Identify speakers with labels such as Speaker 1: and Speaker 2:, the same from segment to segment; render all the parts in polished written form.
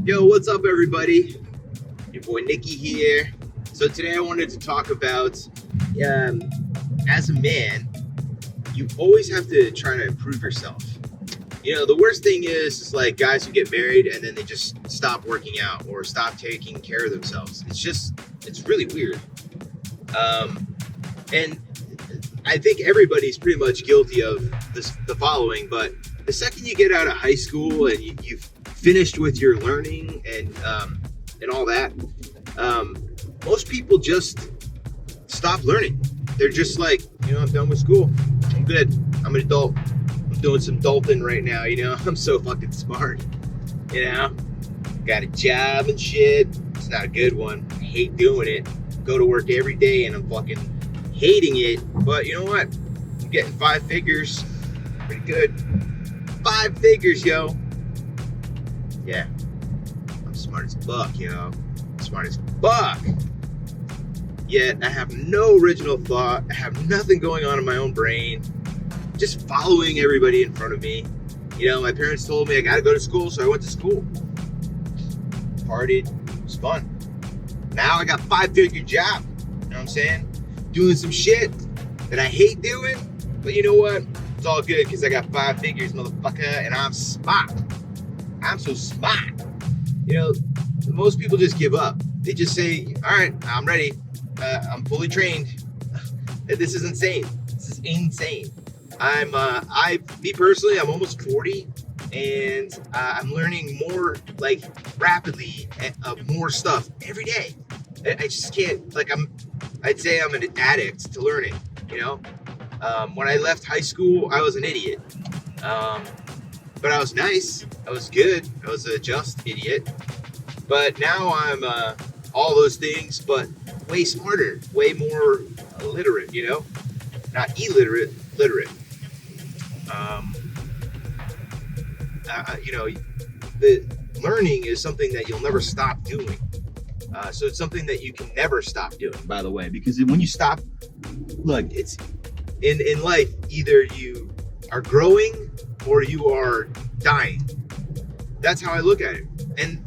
Speaker 1: Yo, what's up, everybody? Your boy Nikki here. So today I wanted to talk about, as a man, you always have to try to improve yourself. You know, the worst thing is like guys who get married and then they just stop working out or stop taking care of themselves. It's really weird. And I think everybody's pretty much guilty of the following, but the second you get out of high school and you've finished with your learning and all that, most people just stop learning. They're just like, I'm done with school. I'm good. I'm an adult. I'm doing some adulting right now, I'm so fucking smart, got a job and shit. It's not a good one. I hate doing it. Go to work every day and I'm fucking hating it. But you know what? I'm getting 5 figures. Pretty good. 5 figures, yo. Yeah. I'm smart as fuck, Smart as fuck. Yet I have no original thought. I have nothing going on in my own brain. Just following everybody in front of me. My parents told me I gotta go to school, so I went to school. Partied. It was fun. Now I got 5-figure job. You know what I'm saying? Doing some shit that I hate doing. But you know what? It's all good because I got 5 figures, motherfucker, and I'm smart. I'm so smart. Most people just give up. They just say, all right, I'm ready. I'm fully trained. This is insane. This is insane. Me personally, I'm almost 40 and I'm learning more, like rapidly, more stuff every day. I just can't, I'd say I'm an addict to learning, When I left high school, I was an idiot. But I was nice. I was good. I was a just idiot. But now I'm all those things, but way smarter, way more literate, Not illiterate, literate. The learning is something that you'll never stop doing. So it's something that you can never stop doing, by the way, because when you stop, look, it's in life, either you are growing or you are dying. That's how I look at it. And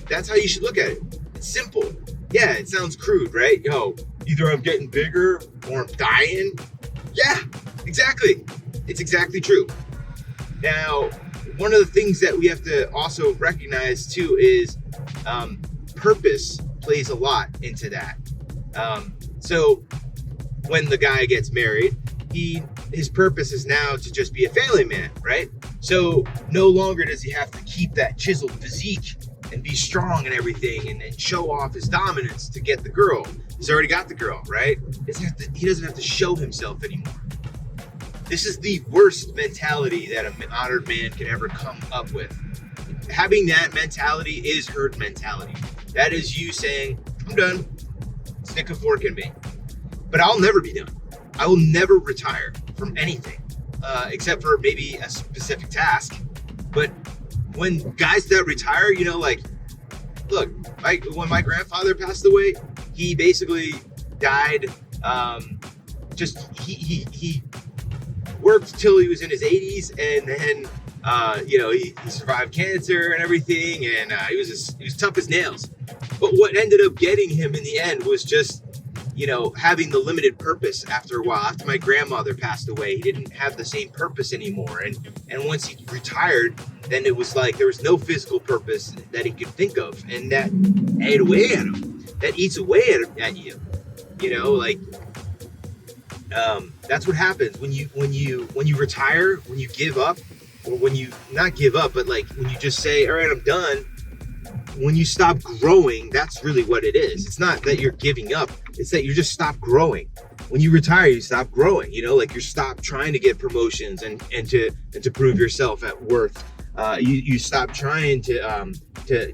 Speaker 1: that's how you should look at it. It's simple. Yeah, it sounds crude, right? Either I'm getting bigger or I'm dying. Yeah, exactly. It's exactly true. Now, one of the things that we have to also recognize too is purpose plays a lot into that. So when the guy gets married, his purpose is now to just be a family man, right? So no longer does he have to keep that chiseled physique and be strong and everything and show off his dominance to get the girl. He's already got the girl, right? He doesn't have to show himself anymore. This is the worst mentality that a modern man can ever come up with. Having that mentality is herd mentality. That is you saying, I'm done. Stick a fork in me. But I'll never be done. I will never retire from anything, except for maybe a specific task. But when guys that retire, look, when my grandfather passed away, he basically died. He worked till he was in his 80s, and then he survived cancer and everything, and he was tough as nails. But what ended up getting him in the end was just having the limited purpose after a while. After my grandmother passed away, he didn't have the same purpose anymore. And once he retired, then it was like there was no physical purpose that he could think of. And that ate away at him. That eats away at you. That's what happens when you retire, when you give up, or when you not give up, but when you just say, all right, I'm done. When you stop growing, that's really what it is. It's not that you're giving up. It's that you just stop growing. When you retire, you stop growing. You stop trying to get promotions and to prove yourself at worth. You stop trying to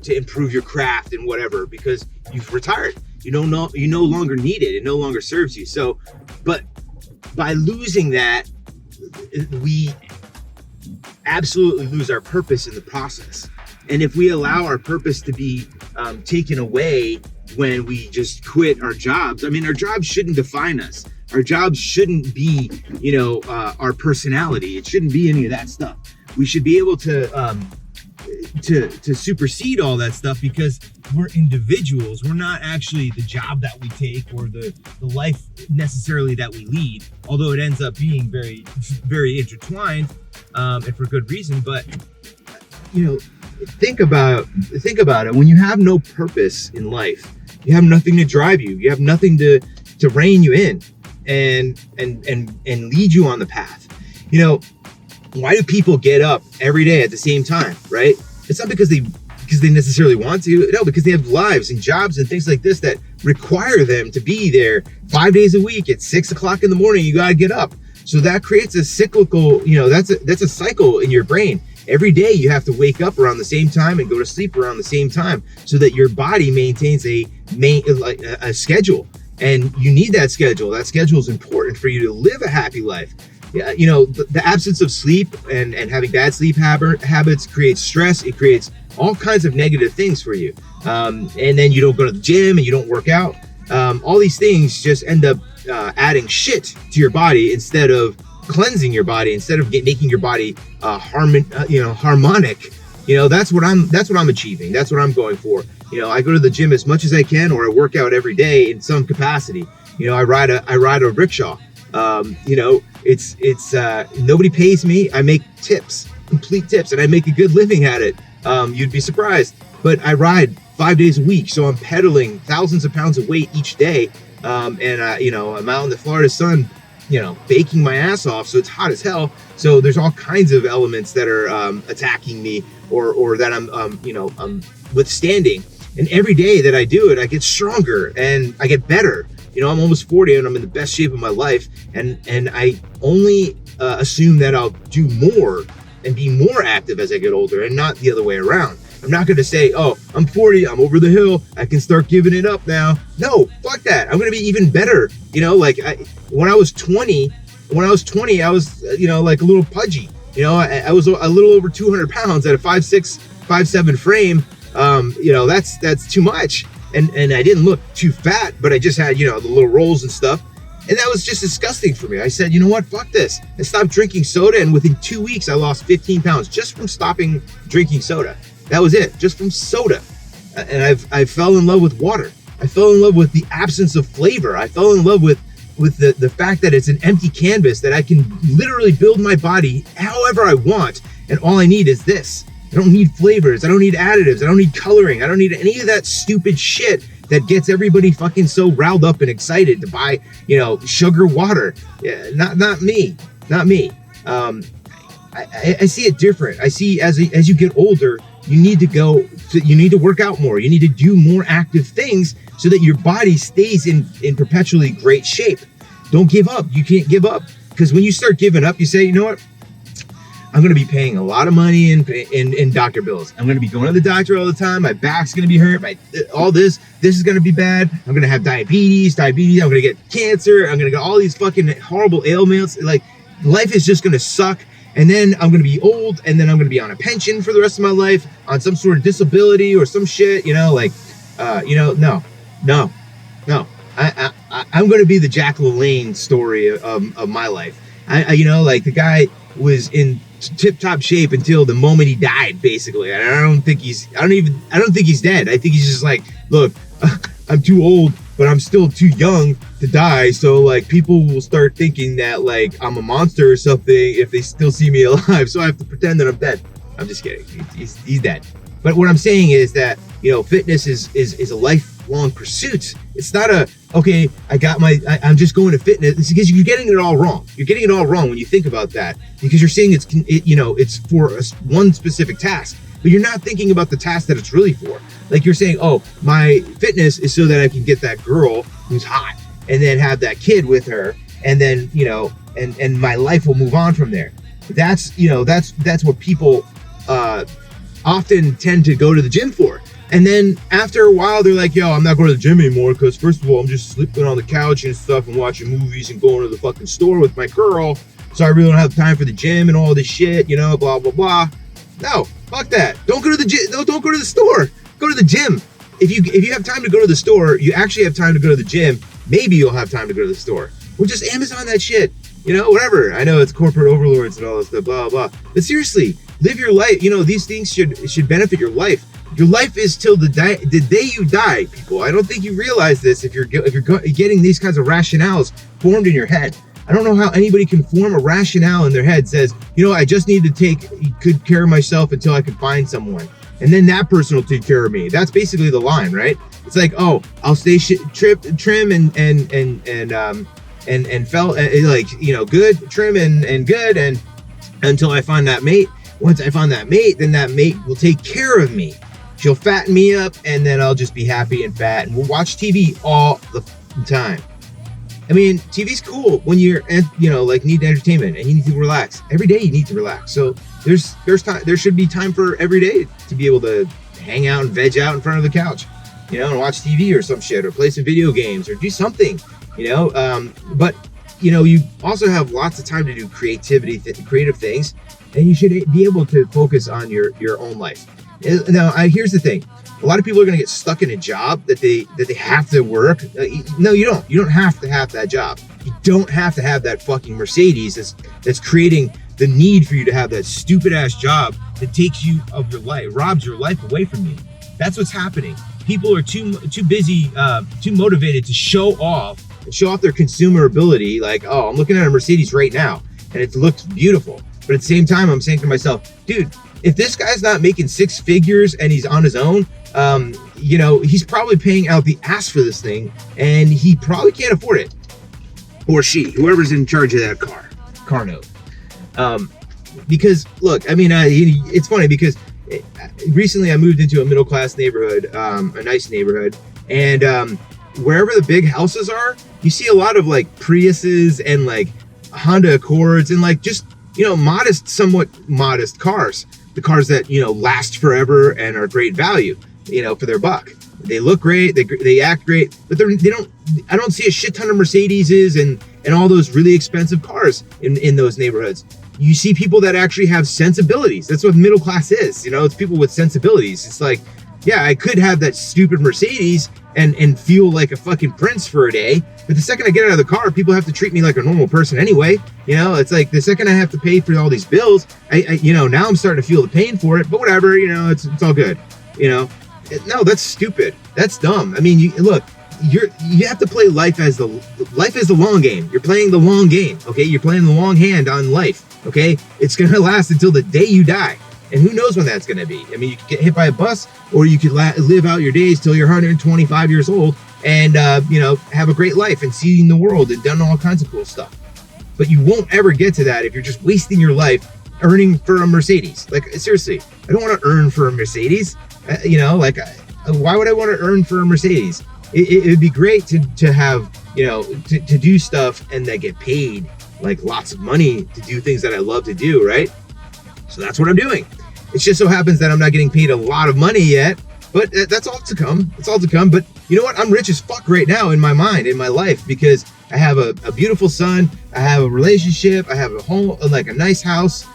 Speaker 1: improve your craft and whatever because you've retired. You no longer need it. It no longer serves you. So, but by losing that, we absolutely lose our purpose in the process. And if we allow our purpose to be taken away when we just quit our jobs, our jobs shouldn't define us. Our jobs shouldn't be, our personality. It shouldn't be any of that stuff. We should be able to to supersede all that stuff, because we're individuals. We're not actually the job that we take or the life necessarily that we lead, although it ends up being very, very intertwined, and for good reason. But think about it. When you have no purpose in life, you have nothing to drive you. You have nothing to rein you in and lead you on the path. Why do people get up every day at the same time, right? It's not because they necessarily want to. No, because they have lives and jobs and things like this that require them to be there 5 days a week at 6 o'clock in the morning. You got to get up. So that creates a cyclical, that's a cycle in your brain. Every day you have to wake up around the same time and go to sleep around the same time, so that your body maintains a schedule. And you need that schedule. That schedule is important for you to live a happy life. The absence of sleep and having bad sleep habits creates stress. It creates all kinds of negative things for you. And then you don't go to the gym and you don't work out. All these things just end up adding shit to your body instead of cleansing your body, instead of making your body harmonic. That's what I'm achieving. That's what I'm going for. I go to the gym as much as I can, or I work out every day in some capacity. I ride a rickshaw. It's nobody pays me. I make tips, complete tips, and I make a good living at it. You'd be surprised, but I ride 5 days a week, so I'm pedaling thousands of pounds of weight each day. And I'm out in the Florida sun, baking my ass off, so it's hot as hell. So there's all kinds of elements that are attacking me, or that I'm withstanding. And every day that I do it, I get stronger and I get better. I'm almost 40 and I'm in the best shape of my life. And I only assume that I'll do more and be more active as I get older, and not the other way around. I'm not going to say, oh, I'm 40, I'm over the hill, I can start giving it up now. No, fuck that. I'm going to be even better. When I was 20, I was, like a little pudgy. I was a little over 200 pounds at a 5'6", 5'7" frame. That's too much. And I didn't look too fat, but I just had, the little rolls and stuff. And that was just disgusting for me. I said, you know what, fuck this. I stopped drinking soda, and within 2 weeks, I lost 15 pounds just from stopping drinking soda. That was it, just from soda. And I fell in love with water. I fell in love with the absence of flavor. I fell in love with the fact that it's an empty canvas, that I can literally build my body however I want, and all I need is this. I don't need flavors. I don't need additives. I don't need coloring. I don't need any of that stupid shit that gets everybody fucking so riled up and excited to buy, sugar water. Yeah, not me. I see it different. I see as you get older, you need to work out more. You need to do more active things so that your body stays in perpetually great shape. Don't give up. You can't give up, because when you start giving up, you say, you know what? I'm going to be paying a lot of money in doctor bills. I'm going to be going to the doctor all the time. My back's going to be hurt. This is going to be bad. I'm going to have diabetes. I'm going to get cancer. I'm going to get all these fucking horrible ailments. Like, life is just going to suck. And then I'm going to be old, and then I'm going to be on a pension for the rest of my life, on some sort of disability or some shit, no. I'm going to be the Jack LaLanne story of my life. The guy was in tip-top shape until the moment he died, basically. And I don't think he's dead. I think he's just like, look, I'm too old, but I'm still too young to die. So like, people will start thinking that like I'm a monster or something if they still see me alive. So I have to pretend that I'm dead. I'm just kidding. He's dead. But what I'm saying is that, fitness is a lifelong pursuit. It's not okay, I'm just going to fitness. It's because you're getting it all wrong. You're getting it all wrong when you think about that, because you're saying it's for one specific task, but you're not thinking about the task that it's really for. Like, you're saying, oh, my fitness is so that I can get that girl who's hot and then have that kid with her, and then, and my life will move on from there. That's what people often tend to go to the gym for. And then after a while, they're like, yo, I'm not going to the gym anymore, because first of all, I'm just sleeping on the couch and stuff and watching movies and going to the fucking store with my girl. So I really don't have time for the gym and all this shit, blah, blah, blah. No, fuck that. Don't go to the gym. No, don't go to the store. Go to the gym. If you have time to go to the store, you actually have time to go to the gym. Maybe you'll have time to go to the store. Or just Amazon that shit. whatever. I know it's corporate overlords and all this stuff, blah, blah. But seriously, live your life. These things should benefit your life. Your life is till the day you die, people. I don't think you realize this if you're getting these kinds of rationales formed in your head. I don't know how anybody can form a rationale in their head says, I just need to take good care of myself until I can find someone. And then that person will take care of me. That's basically the line, right? It's like, oh, I'll stay trim and good, trim and good, and until I find that mate. Once I find that mate, then that mate will take care of me. She'll fatten me up, and then I'll just be happy and fat, and we'll watch TV all the time. I mean, TV's cool when you're, need entertainment and you need to relax. Every day you need to relax. So there's time. There should be time for every day to be able to hang out and veg out in front of the couch, and watch TV or some shit, or play some video games, or do something, But you also have lots of time to do creative things, and you should be able to focus on your own life. Now, here's the thing. A lot of people are going to get stuck in a job that they have to work. No, you don't. You don't have to have that job. You don't have to have that fucking Mercedes that's creating the need for you to have that stupid ass job that takes you of your life, robs your life away from you. That's what's happening. People are too busy, too motivated to show off their consumer ability. Like, oh, I'm looking at a Mercedes right now, and it looks beautiful. But at the same time, I'm saying to myself, dude, if this guy's not making six figures and he's on his own, he's probably paying out the ass for this thing, and he probably can't afford it. Or she, whoever's in charge of that car note. Because look, I mean, it's funny because recently I moved into a middle-class neighborhood, a nice neighborhood, and wherever the big houses are, you see a lot of like Priuses and like Honda Accords and like just, somewhat modest cars. The cars that, last forever and are great value, for their buck. They look great, they act great, but I don't see a shit ton of Mercedeses and all those really expensive cars in those neighborhoods. You see people that actually have sensibilities. That's what middle class is, it's people with sensibilities. It's like, yeah, I could have that stupid Mercedes and feel like a fucking prince for a day, but the second I get out of the car, people have to treat me like a normal person anyway. It's like the second I have to pay for all these bills, now I'm starting to feel the pain for it, but whatever, it's all good, No, that's stupid. That's dumb. I mean, you have to play life as the long game. You're playing the long game, okay? You're playing the long hand on life, okay? It's going to last until the day you die. And who knows when that's going to be? I mean, you could get hit by a bus, or you could live out your days till you're 125 years old and, have a great life and seeing the world and done all kinds of cool stuff. But you won't ever get to that if you're just wasting your life earning for a Mercedes. Like, seriously, I don't want to earn for a Mercedes. Why would I want to earn for a Mercedes? It would be great to have, to do stuff and then get paid like lots of money to do things that I love to do, right? So that's what I'm doing. It just so happens that I'm not getting paid a lot of money yet, but that's all to come. It's all to come. But you know what? I'm rich as fuck right now in my mind, in my life, because I have a beautiful son. I have a relationship. I have a home, like a nice house,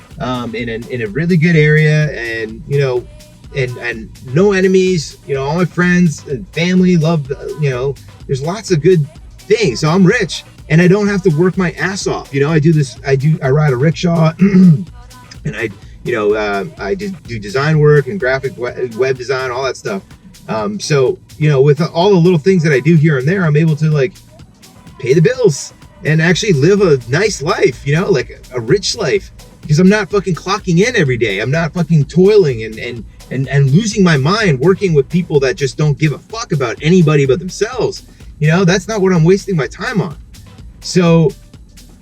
Speaker 1: in a really good area, and and no enemies. All my friends and family love. There's lots of good things. So I'm rich, and I don't have to work my ass off. I ride a rickshaw, and I do design work and graphic web design, all that stuff. So with all the little things that I do here and there, I'm able to like pay the bills and actually live a nice life, like a rich life, because I'm not fucking clocking in every day. I'm not fucking toiling and losing my mind working with people that just don't give a fuck about anybody but themselves. That's not what I'm wasting my time on. So,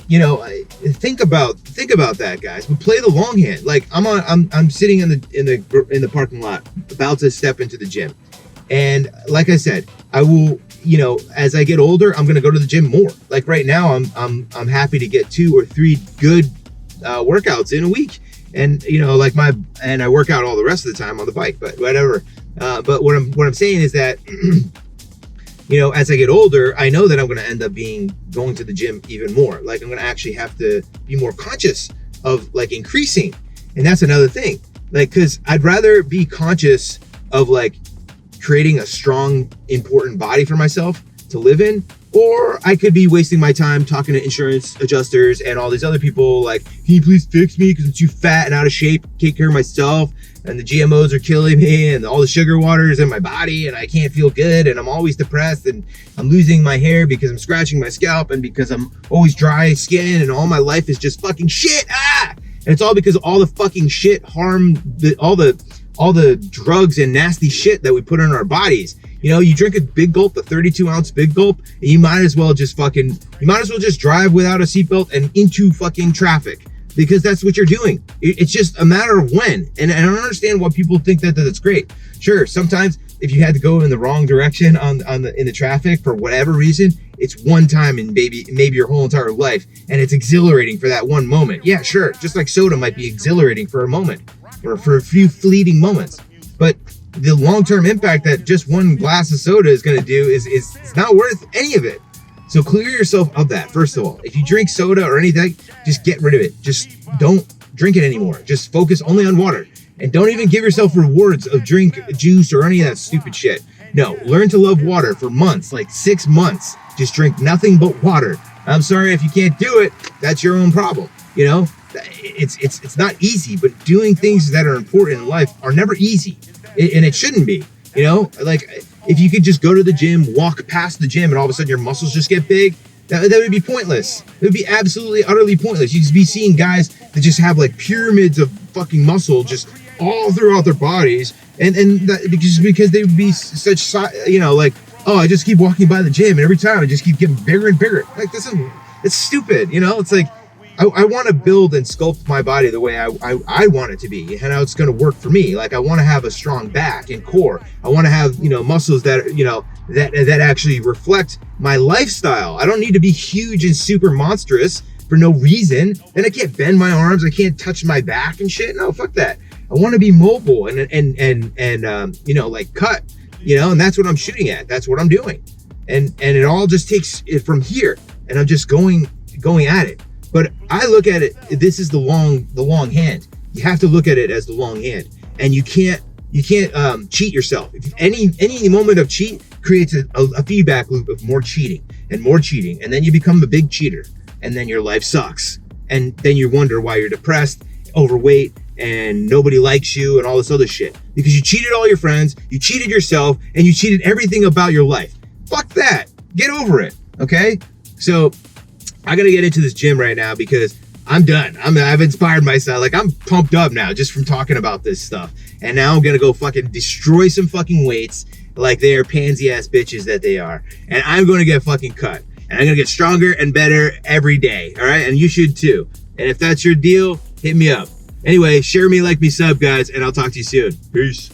Speaker 1: think about that, guys. But play the long hand. Like I'm sitting in the parking lot, about to step into the gym, and like I said, I will. As I get older, I'm gonna go to the gym more. Like right now, I'm happy to get 2 or 3 good workouts in a week, and and I work out all the rest of the time on the bike. But whatever. But what I'm saying is that. As I get older, I know that I'm going to end up going to the gym even more. Like I'm going to actually have to be more conscious of like increasing. And that's another thing. Like, cause I'd rather be conscious of like creating a strong, important body for myself to live in, Or I could be wasting my time talking to insurance adjusters and all these other people like, can you please fix me because I'm too fat and out of shape, take care of myself, and the GMOs are killing me and all the sugar water is in my body and I can't feel good and I'm always depressed and I'm losing my hair because I'm scratching my scalp and because I'm always dry skin and all my life is just fucking shit. And it's all because of all the fucking shit all the drugs and nasty shit that we put in our bodies. You know, you drink a big gulp, a 32-ounce big gulp, and you might as well just drive without a seatbelt and into fucking traffic, because that's what you're doing. It's just a matter of when. And I don't understand why people think that that's great. Sure, sometimes if you had to go in the wrong direction in the traffic for whatever reason, it's one time in maybe your whole entire life, and it's exhilarating for that one moment. Yeah, sure, just like soda might be exhilarating for a moment, or for a few fleeting moments. But the long-term impact that just one glass of soda is going to do is not worth any of it. So clear yourself of that, first of all. If you drink soda or anything, just get rid of it. Just don't drink it anymore. Just focus only on water. And don't even give yourself rewards of drink juice or any of that stupid shit. No, learn to love water for months, like 6 months. Just drink nothing but water. I'm sorry if you can't do it. That's your own problem. You know, it's not easy, but doing things that are important in life are never easy. And it shouldn't be, you know, like if you could just go to the gym, walk past the gym and all of a sudden your muscles just get big, that would be pointless. It would be absolutely, utterly pointless. You'd just be seeing guys that just have like pyramids of fucking muscle just all throughout their bodies. And that, because they would be such, you know, like, oh, I just keep walking by the gym and every time I just keep getting bigger and bigger. Like it's stupid, you know, it's like, I want to build and sculpt my body the way I want it to be and how it's going to work for me. Like I want to have a strong back and core. I want to have, you know, muscles that, you know, that actually reflect my lifestyle. I don't need to be huge and super monstrous for no reason. Then I can't bend my arms. I can't touch my back and shit. No, fuck that. I want to be mobile and you know, like cut, you know, and that's what I'm shooting at. That's what I'm doing. And it all just takes it from here and I'm just going at it. But I look at it, this is the long hand. You have to look at it as the long hand, and you can't cheat yourself. If any moment of cheat creates a feedback loop of more cheating, and then you become a big cheater, and then your life sucks, and then you wonder why you're depressed, overweight, and nobody likes you, and all this other shit because you cheated all your friends, you cheated yourself, and you cheated everything about your life. Fuck that. Get over it. Okay, so I gotta get into this gym right now because I'm done. I've inspired myself. Like I'm pumped up now just from talking about this stuff. And now I'm gonna go fucking destroy some fucking weights like they are pansy ass bitches that they are. And I'm gonna get fucking cut. And I'm gonna get stronger and better every day. All right, and you should too. And if that's your deal, hit me up. Anyway, share me, like me, sub, guys, and I'll talk to you soon. Peace.